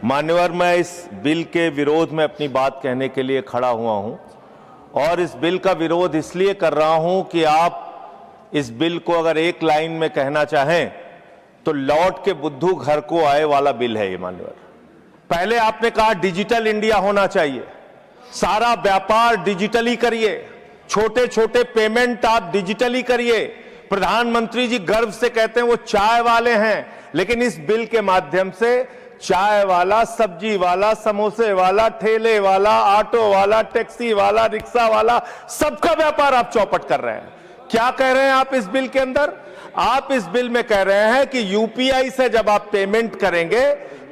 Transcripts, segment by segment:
मान्यवर, मैं इस बिल के विरोध में अपनी बात कहने के लिए खड़ा हुआ हूं और इस बिल का विरोध इसलिए कर रहा हूं कि आप इस बिल को अगर एक लाइन में कहना चाहें तो लौट के बुद्धू घर को आए वाला बिल है ये। मान्यवर, पहले आपने कहा डिजिटल इंडिया होना चाहिए, सारा व्यापार डिजिटली करिए, छोटे छोटे पेमेंट आप डिजिटली करिए। प्रधानमंत्री जी गर्व से कहते हैं वो चाय वाले हैं, लेकिन इस बिल के माध्यम से चाय वाला, सब्जी वाला, समोसे वाला, ठेले वाला, ऑटो वाला, टैक्सी वाला, रिक्शा वाला, सबका व्यापार आप चौपट कर रहे हैं। क्या कह रहे हैं आप इस बिल के अंदर? आप इस बिल में कह रहे हैं कि यूपीआई से जब आप पेमेंट करेंगे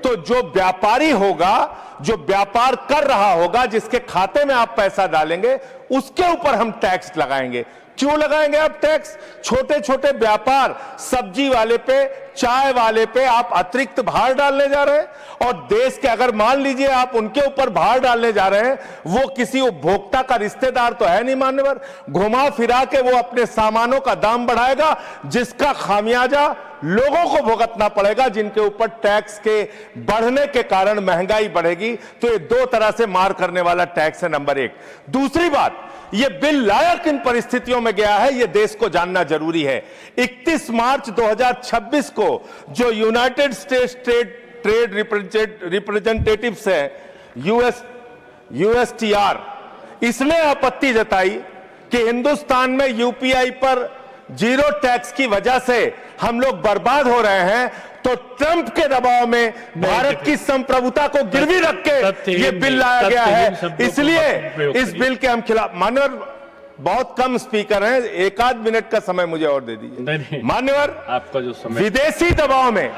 तो जो व्यापारी होगा, जो व्यापार कर रहा होगा, जिसके खाते में आप पैसा डालेंगे, उसके ऊपर हम टैक्स लगाएंगे। क्यों लगाएंगे आप टैक्स? छोटे छोटे व्यापार, सब्जी वाले पे, चाय वाले पे आप अतिरिक्त भार डालने जा रहे हैं। और देश के, अगर मान लीजिए आप उनके ऊपर भार डालने जा रहे हैं, वो किसी उपभोक्ता का रिश्तेदार तो है नहीं मान्यवर, घुमा फिरा के वो अपने सामानों का दाम बढ़ाएगा, जिसका खामियाजा लोगों को भुगतना पड़ेगा, जिनके ऊपर टैक्स के बढ़ने के कारण महंगाई बढ़ेगी। तो ये दो तरह से मार करने वाला टैक्स है, नंबर एक। दूसरी बात, ये बिल लाया किन परिस्थितियों में गया है, ये देश को जानना जरूरी है। 31 मार्च 2026 को जो यूनाइटेड स्टेट्स ट्रेड रिप्रेजेंटेटिव्स है, USTR, इसने आपत्ति जताई कि हिंदुस्तान में यूपीआई पर जीरो टैक्स की वजह से हम लोग बर्बाद हो रहे हैं। तो ट्रंप के दबाव में भारत की संप्रभुता को गिरवी रख के ये बिल लाया गया है, इसलिए इस बिल के हम खिलाफ। मान्यवर, बहुत कम स्पीकर हैं, एक आध मिनट का समय मुझे और दे दीजिए। मान्यवर, आपका जो समय, विदेशी दबाव में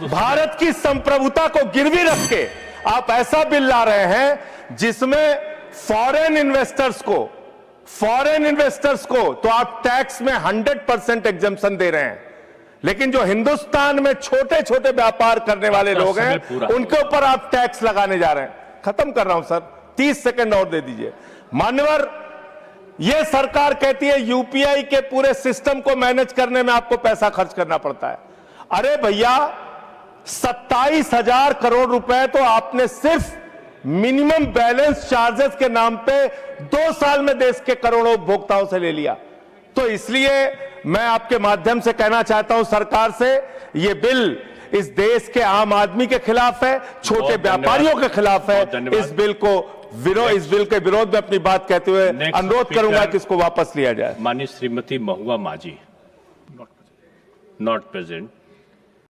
भारत की संप्रभुता को गिरवी रख के आप ऐसा बिल ला रहे हैं जिसमें फॉरेन इन्वेस्टर्स को तो आप टैक्स में 100% एग्जम्पशन दे रहे हैं, लेकिन जो हिंदुस्तान में छोटे छोटे व्यापार करने वाले लोग हैं उनके ऊपर आप टैक्स लगाने जा रहे हैं। खत्म कर रहा हूं सर, 30 सेकंड और दे दीजिए। मान्यवर, यह सरकार कहती है यूपीआई के पूरे सिस्टम को मैनेज करने में आपको पैसा खर्च करना पड़ता है। अरे भैया, 27,000 करोड़ रुपए तो आपने सिर्फ मिनिमम बैलेंस चार्जेस के नाम पे 2 साल में देश के करोड़ों उपभोक्ताओं से ले लिया। तो इसलिए मैं आपके माध्यम से कहना चाहता हूं सरकार से, यह बिल इस देश के आम आदमी के खिलाफ है, छोटे व्यापारियों के खिलाफ है। इस बिल के विरोध में अपनी बात कहते हुए अनुरोध करूंगा कि इसको वापस लिया जाए। माननीय श्रीमती महुआ माझी, नॉट प्रेजेंट।